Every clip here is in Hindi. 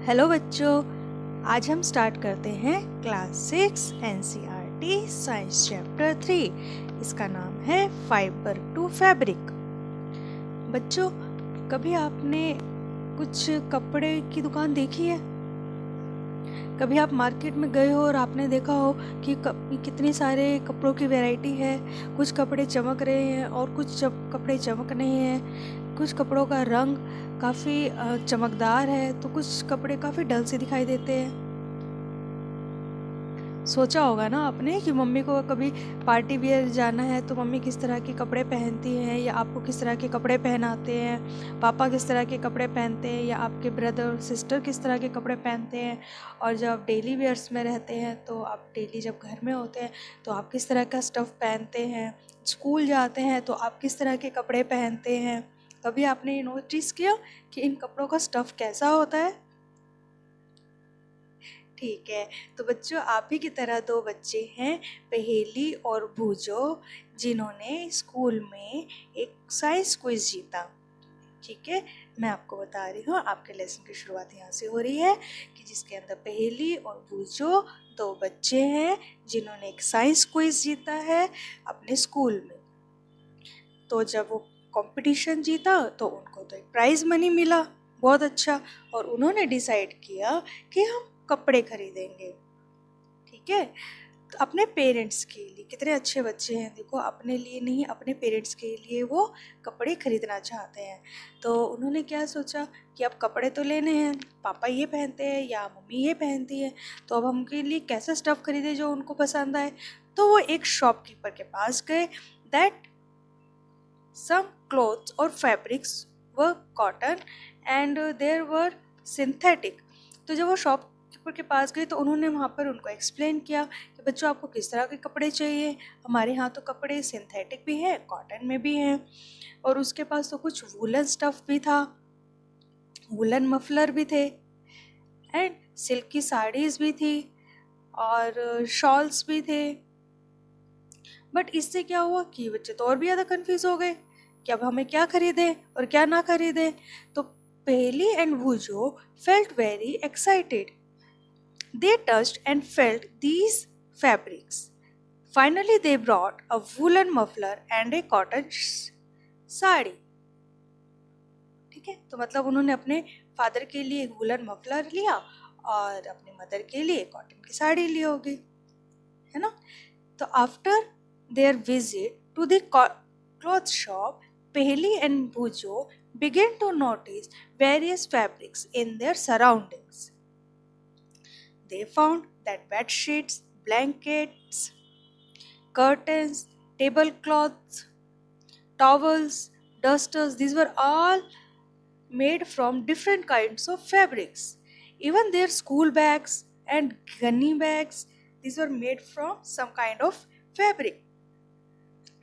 हेलो बच्चों, आज हम स्टार्ट करते हैं क्लास 6 एनसीईआरटी साइंस चैप्टर 3। इसका नाम है फाइबर टू फैब्रिक। बच्चों, कभी आपने कुछ कपड़े की दुकान देखी है? कभी आप मार्केट में गए हो और आपने देखा हो कि कितने सारे कपड़ों की वैरायटी है। कुछ कपड़े चमक रहे हैं और कुछ कपड़े चमक नहीं हैं। कुछ कपड़ों का रंग काफ़ी चमकदार है तो कुछ कपड़े काफ़ी डल से दिखाई देते हैं। सोचा होगा ना आपने कि मम्मी को कभी पार्टी वियर जाना है तो मम्मी किस तरह के कपड़े पहनती हैं, या आपको किस तरह के कपड़े पहनाते हैं, पापा किस तरह के कपड़े पहनते हैं, या आपके ब्रदर और सिस्टर किस तरह के कपड़े पहनते हैं। और जब आप डेली वेयर्स में रहते हैं तो आप डेली जब घर में होते हैं तो आप किस तरह का स्टफ़ पहनते हैं। स्कूल जाते हैं तो आप किस तरह के कपड़े पहनते हैं। कभी आपने ये नोटिस किया कि इन कपड़ों का स्टफ़ कैसा होता है? ठीक है, तो बच्चों, आप ही की तरह दो बच्चे हैं, पहेली और भूजो, जिन्होंने स्कूल में एक साइंस क्विज जीता। ठीक है, मैं आपको बता रही हूँ, आपके लेसन की शुरुआत यहाँ से हो रही है कि जिसके अंदर पहेली और भूजो दो बच्चे हैं जिन्होंने एक साइंस क्विज जीता है अपने स्कूल में। तो जब वो कंपटीशन जीता तो उनको तो एक प्राइज़ मनी मिला, बहुत अच्छा। और उन्होंने डिसाइड किया कि हम कपड़े खरीदेंगे। ठीक है, तो अपने पेरेंट्स के लिए, कितने अच्छे बच्चे हैं देखो, अपने लिए नहीं अपने पेरेंट्स के लिए वो कपड़े खरीदना चाहते हैं। तो उन्होंने क्या सोचा कि अब कपड़े तो लेने हैं, पापा ये पहनते हैं या मम्मी ये पहनती है, तो अब हम उनके लिए कैसा स्टफ़ खरीदे जो उनको पसंद आए। तो वो एक शॉपकीपर के पास गए। That some clothes or fabrics were cotton and there were synthetic। तो जब वो शॉपकीपर के पास गए तो उन्होंने वहाँ पर उनको एक्सप्लेन किया कि बच्चों, आपको किस तरह के कपड़े चाहिए। हमारे यहाँ तो कपड़े सिंथेटिक भी हैं, कॉटन में भी हैं, और उसके पास तो कुछ वूलन स्टफ़ भी था, वूलन मफलर भी थे, एंड सिल्क की साड़ीज़ भी थी, और शॉल्स भी थे। बट इससे क्या हुआ कि बच्चे तो और भी ज़्यादा कंफ्यूज हो गए कि अब हमें क्या खरीदें और क्या ना खरीदें। तो पहेली and भूजो felt very excited. They touched and felt these fabrics. Finally they brought a woollen muffler and A cotton sari. ठीक है, तो मतलब उन्होंने अपने फादर के लिए एक वूलन मफलर लिया और अपने मदर के लिए कॉटन की साड़ी ली होगी, है ना। तो after their visit to the cloth shop, Pehli and Bhujo began to notice various fabrics in their surroundings. They found that bed sheets, blankets, curtains, tablecloths, towels, dusters, these were all made from different kinds of fabrics. Even their school bags and gunny bags, these were made from some kind of fabric.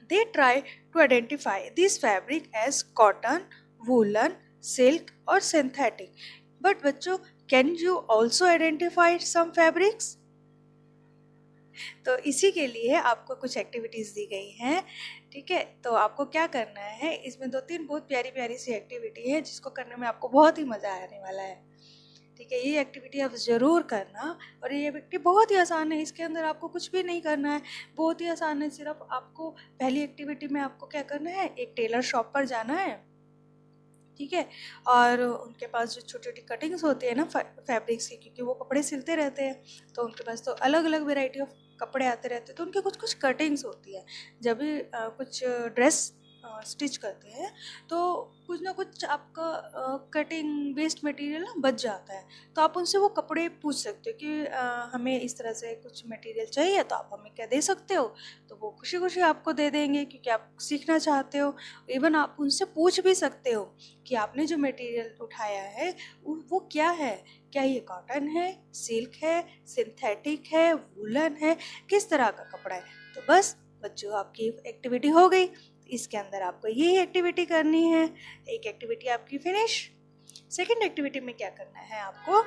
They try to identify this fabric as cotton, woolen, silk or synthetic. But बच्चों, can you also identify some fabrics? तो इसी के लिए आपको कुछ एक्टिविटीज़ दी गई हैं। ठीक है, तो आपको क्या करना है, इसमें 2-3 बहुत प्यारी प्यारी सी एक्टिविटी है जिसको करने में आपको बहुत ही मज़ा आने वाला है। ठीक है, ये एक्टिविटी आप ज़रूर करना। और ये एक्टिविटी बहुत ही आसान है, इसके अंदर आपको कुछ भी नहीं करना है, बहुत ही आसान है। सिर्फ आपको पहली एक्टिविटी में आपको क्या करना है, एक टेलर शॉप पर जाना है। ठीक है, और उनके पास जो छोटी छोटी कटिंग्स होती है ना फैब्रिक्स की, क्योंकि वो कपड़े सिलते रहते हैं तो उनके पास तो अलग अलग वेराइटी ऑफ कपड़े आते रहते हैं, तो उनके कुछ कुछ कटिंग्स होती है। जब भी कुछ ड्रेस स्टिच करते हैं तो कुछ ना कुछ आपका कटिंग वेस्ट मटेरियल ना बच जाता है, तो आप उनसे वो कपड़े पूछ सकते हो कि हमें इस तरह से कुछ मटेरियल चाहिए, तो आप हमें क्या दे सकते हो। तो वो खुशी खुशी आपको दे देंगे क्योंकि आप सीखना चाहते हो। इवन आप उनसे पूछ भी सकते हो कि आपने जो मटेरियल उठाया है वो क्या है, क्या ये कॉटन है, सिल्क है, सिंथेटिक है, वूलन है, किस तरह का कपड़ा है। तो बस बच्चों, आपकी एक्टिविटी हो गई। इसके अंदर आपको यही एक्टिविटी करनी है। एक एक्टिविटी आपकी फिनिश। सेकंड एक्टिविटी में क्या करना है आपको,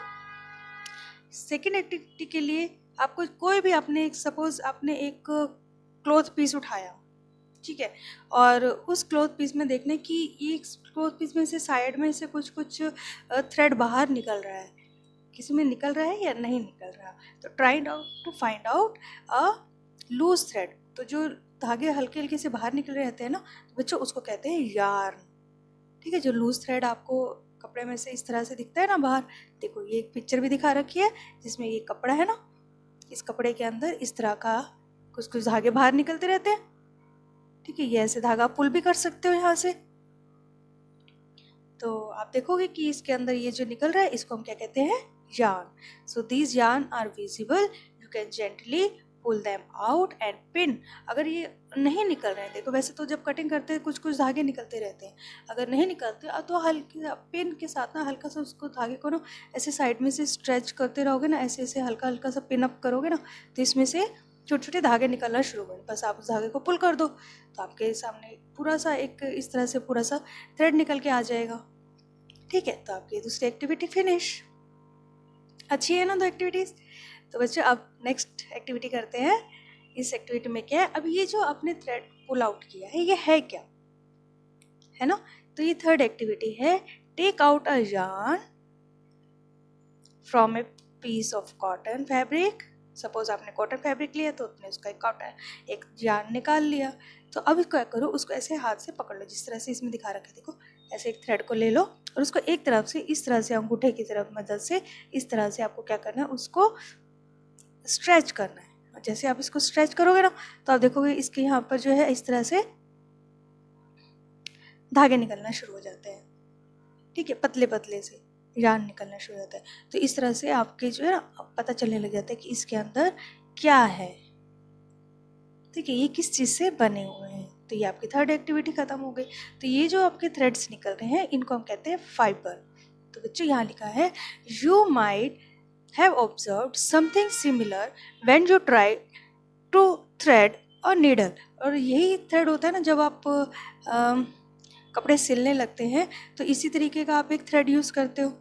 सेकंड एक्टिविटी के लिए आपको कोई भी, आपने सपोज आपने एक क्लॉथ पीस उठाया, ठीक है, और उस क्लॉथ पीस में देखने कि ये क्लॉथ पीस में से साइड में से कुछ कुछ थ्रेड बाहर निकल रहा है, किसी में निकल रहा है या नहीं निकल रहा। तो tried out to find out a loose thread, तो जो धागे हल्के हल्के से बाहर निकल रहे रहते हैं ना, तो बच्चों उसको कहते हैं यार्न। ठीक है, जो लूज थ्रेड आपको कपड़े में से इस तरह से दिखता है ना बाहर, देखो ये एक पिक्चर भी दिखा रखी है जिसमें ये कपड़ा है ना, इस कपड़े के अंदर इस तरह का कुछ कुछ धागे बाहर निकलते रहते हैं। ठीक है, ये ऐसे धागा पुल भी कर सकते हो यहाँ से। तो आप देखोगे कि इसके अंदर ये जो निकल रहा है इसको हम क्या कहते हैं, yarn। So these yarn are visible, you can gently pull them out and pin. अगर ये नहीं निकल रहे हैं, देखो वैसे तो जब कटिंग करते हैं कुछ कुछ धागे निकलते रहते हैं, अगर नहीं निकलते तो हल्के पिन के साथ ना हल्का सा उसको धागे को ना ऐसे साइड में से स्ट्रेच करते रहोगे ना, ऐसे ऐसे हल्का हल्का सा पिन अप करोगे ना, तो इसमें से छोटे छोटे धागे निकलना शुरू हो गए। बस आप उस धागे को पुल कर दो तो आपके सामने पूरा सा एक इस तरह से पूरा सा थ्रेड निकल के आ जाएगा। ठीक है, तो आपकी दूसरी एक्टिविटी फिनिश। अच्छी है ना दो एक्टिविटीज़। तो बच्चों अब नेक्स्ट एक्टिविटी करते हैं। इस एक्टिविटी में क्या है, अब ये जो आपने थ्रेड पुल आउट किया है ये है क्या, है ना। तो ये थर्ड एक्टिविटी है, take out a yarn from a piece of cotton fabric. Suppose आपने कॉटन फैब्रिक लिया तो आपने उसका एक yarn निकाल लिया। तो अब क्या करो, उसको ऐसे हाथ से पकड़ लो जिस तरह से इसमें दिखा रखा है। देखो ऐसे एक थ्रेड को ले लो और उसको एक तरफ से इस तरह से अंगूठे की तरफ मदद से इस तरह से आपको क्या करना है, उसको स्ट्रेच करना है। और जैसे आप इसको स्ट्रेच करोगे ना तो आप देखोगे इसके यहाँ पर जो है इस तरह से धागे निकलना शुरू हो जाते हैं। ठीक है, पतले पतले से yarn निकलना शुरू हो जाता है। तो इस तरह से आपके जो है ना पता चलने लग जाता है कि इसके अंदर क्या है। ठीक है, ये किस चीज़ से बने हुए हैं। तो ये आपकी थर्ड एक्टिविटी खत्म हो गई। तो ये जो आपके थ्रेड्स निकल रहे हैं इनको हम कहते हैं फाइबर। तो बच्चों यहाँ लिखा है, you might have observed something similar when you try to thread और नीडल। और यही थ्रेड होता है ना जब आप कपड़े सिलने लगते हैं तो इसी तरीके का आप एक थ्रेड यूज़ करते हो,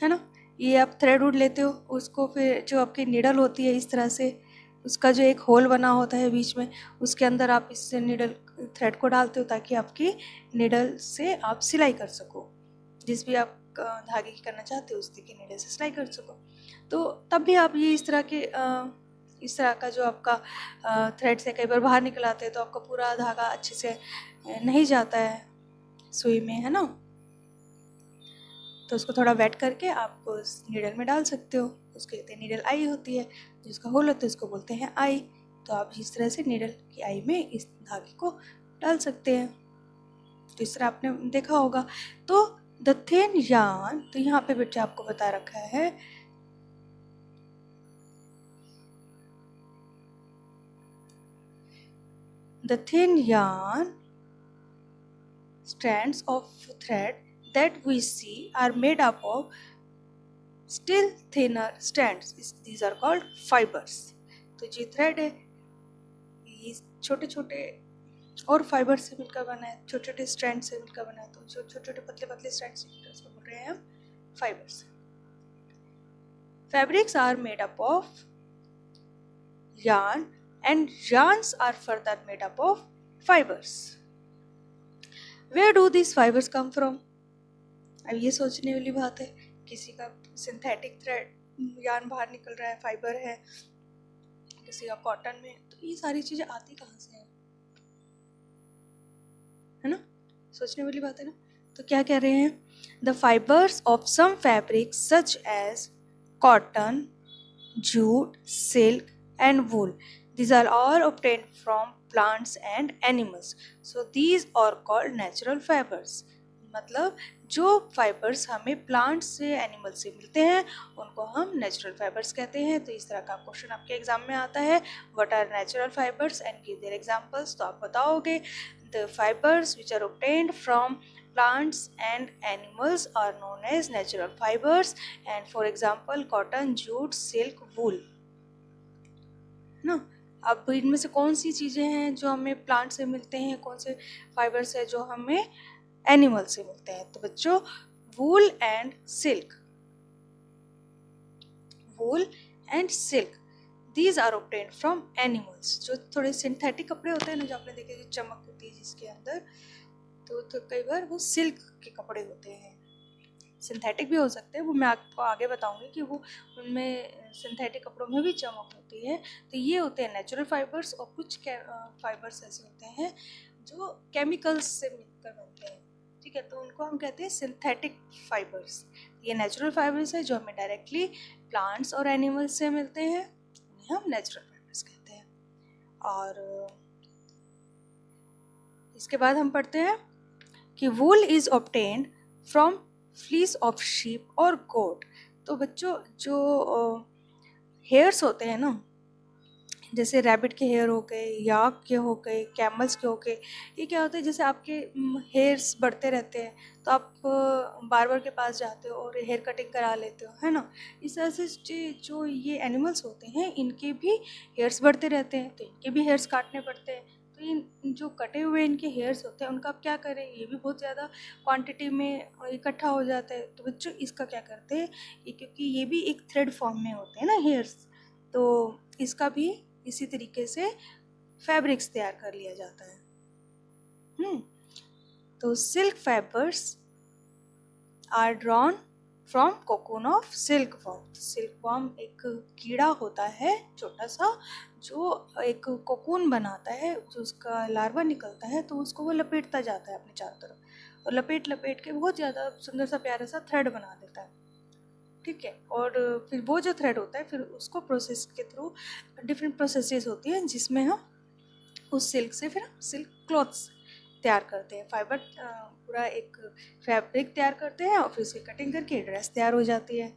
है ना। ये आप थ्रेड वुड लेते हो, उसको फिर जो आपकी नीडल होती है इस तरह से उसका जो एक होल बना होता है बीच में, उसके अंदर आप इससे नीडल थ्रेड को डालते हो ताकि आपकी नीडल से आप सिलाई कर सको, जिस भी आप धागे की करना चाहते हो उस की नीडल से सिलाई कर सको। तो तब भी आप ये इस तरह का जो आपका थ्रेड से कई बार बाहर निकल आते हैं तो आपका पूरा धागा अच्छे से नहीं जाता है सुई में, है ना। तो उसको थोड़ा वेट करके आप उस नीडल में डाल सकते हो। उसके कहते हैं नीडल आई होती है, जिसका होल होता है उसको बोलते हैं आई। तो आप इस तरह से नीडल की आई में इस धागे को डाल सकते हैं। तो इस तरह आपने देखा होगा। तो द थिन yarn, तो यहाँ पे बच्चा आपको बता रखा है the thin yarn strands of thread that we see are made up of still thinner strands. These are called fibers. तो जो थ्रेड है ये छोटे छोटे और फाइबर से मिलकर बना है, छोटे छोटे स्ट्रैंड से मिलकर बना है। तो जो छोटे छोटे पतले पतले स्ट्रैंड से मिलकर उसको बोल रहे हैं हम fibres. Fabrics are made up of yarn and yarns are further made up of fibers. Where do these fibers come from? अब ये सोचने वाली बात है, किसी का सिंथेटिक थ्रेड यार्न बाहर निकल रहा है, फाइबर है, किसी का कॉटन में, तो ये सारी चीज़ें आती कहाँ से हैं, है ना। सोचने वाली बात है ना। तो क्या कह रहे हैं, the fibres of some fabric such as cotton, jute, silk and wool. These are all obtained from plants and animals. So these are called natural fibers. मतलब जो फाइबर्स हमें प्लांट्स से एनिमल से मिलते हैं उनको हम नेचुरल फाइबर्स कहते हैं। तो इस तरह का क्वेश्चन आपके एग्जाम में आता है, what are natural fibres and give their examples. तो आप बताओगे the fibres which are obtained from plants and animals are known as natural fibers, and for example cotton, jute, silk, wool, ना। अब इनमें से कौन सी चीज़ें हैं जो हमें प्लांट से मिलते हैं, कौन से फाइबर्स है जो हमें एनिमल से मिलते हैं। तो बच्चों wool and silk, wool and silk these are obtained from animals. जो थोड़े सिंथेटिक कपड़े होते हैं ना, जो आपने देखे जो चमक होती है जिसके अंदर, तो कई बार वो सिल्क के कपड़े होते हैं, सिंथेटिक भी हो सकते हैं, वो मैं आपको आगे बताऊंगी कि वो उनमें सिंथेटिक कपड़ों में भी चमक होती है। तो ये होते हैं नेचुरल फाइबर्स, और कुछ फाइबर्स ऐसे होते हैं जो केमिकल्स से मिलकर बनते हैं, ठीक है, तो उनको हम कहते हैं सिंथेटिक फाइबर्स। ये नेचुरल फाइबर्स है जो हमें डायरेक्टली प्लांट्स और एनिमल्स से मिलते हैं, उन्हें हम नेचुरल फाइबर्स कहते हैं। और इसके बाद हम पढ़ते हैं कि वूल is obtained from fleece of sheep और गोट। तो बच्चों जो हेयर्स होते हैं ना, जैसे रैबिट के हेयर हो गए, याक के हो गए, कैमल्स के हो गए, ये क्या होता है, जैसे आपके हेयर्स बढ़ते रहते हैं तो आप बार्बर के पास जाते हो और हेयर कटिंग करा लेते हो, है ना। इस तरह से जो ये एनिमल्स होते हैं इनके भी हेयर्स बढ़ते रहते हैं, तो इनके भी हेयर्स काटने पड़ते हैं। तो इन जो कटे हुए इनके हेयर्स होते हैं उनका आप क्या करें, ये भी बहुत ज़्यादा क्वांटिटी में इकट्ठा हो जाता है। तो बच्चों इसका क्या करते हैं, ये क्योंकि ये भी एक थ्रेड फॉर्म में होते हैं ना हेयर्स, तो इसका भी इसी तरीके से फैब्रिक्स तैयार कर लिया जाता है। तो silk fibres are drawn from cocoon of silk worm. Silk worm एक कीड़ा होता है छोटा सा जो एक कोकून बनाता है, जो उसका लार्वा निकलता है तो उसको वो लपेटता जाता है अपने चारों तरफ, और लपेट लपेट के बहुत ज़्यादा सुंदर सा प्यारा सा थ्रेड बना देता है, ठीक है। और फिर वो जो थ्रेड होता है फिर उसको प्रोसेस के थ्रू डिफरेंट प्रोसेसेस होती हैं जिसमें हम उस सिल्क से फिर सिल्क क्लॉथ्स तैयार करते हैं, फाइबर पूरा एक फैब्रिक तैयार करते हैं और फिर उसकी कटिंग करके ड्रेस तैयार हो जाती है।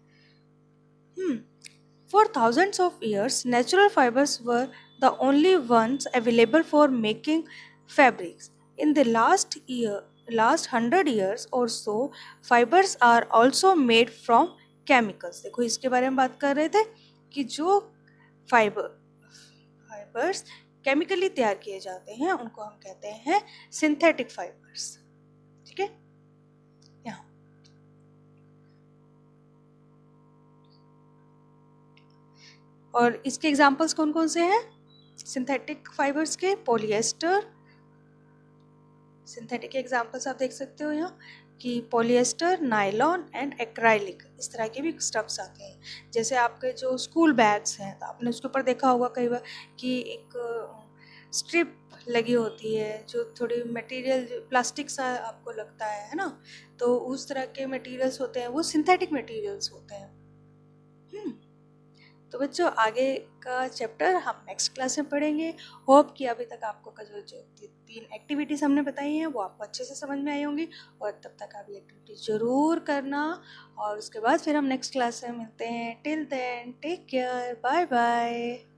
For thousands of years natural fibres were the only ones available for making fabrics. In the last 100 years or so fibers are also made from chemicals। देखो इसके बारे में बात कर रहे थे कि जो फाइबर्स केमिकली तैयार किए जाते हैं उनको हम कहते हैं सिंथेटिक फाइबर्स, ठीक है। यहाँ और इसके एग्जांपल्स कौन कौन से हैं सिंथेटिक फाइबर्स के, पॉलिएस्टर। सिंथेटिक के एग्जांपल्स आप देख सकते हो यहाँ कि पॉलिएस्टर, नायलॉन एंड एक्राइलिक, इस तरह के भी स्टफ्स आते हैं। जैसे आपके जो स्कूल बैग्स हैं तो आपने उसके ऊपर देखा होगा कई बार कि एक स्ट्रिप लगी होती है जो थोड़ी मटेरियल प्लास्टिक सा आपको लगता है ना, तो उस तरह के मटेरियल्स होते हैं, वो सिंथेटिक मटेरियल्स होते हैं। तो बच्चों आगे का चैप्टर हम नेक्स्ट क्लास में पढ़ेंगे। होप कि अभी तक आपको का जो 3 एक्टिविटीज़ हमने बताई हैं वो आपको अच्छे से समझ में आई होंगी, और तब तक आप ये एक्टिविटी ज़रूर करना, और उसके बाद फिर हम नेक्स्ट क्लास में मिलते हैं। Till then take care, bye bye.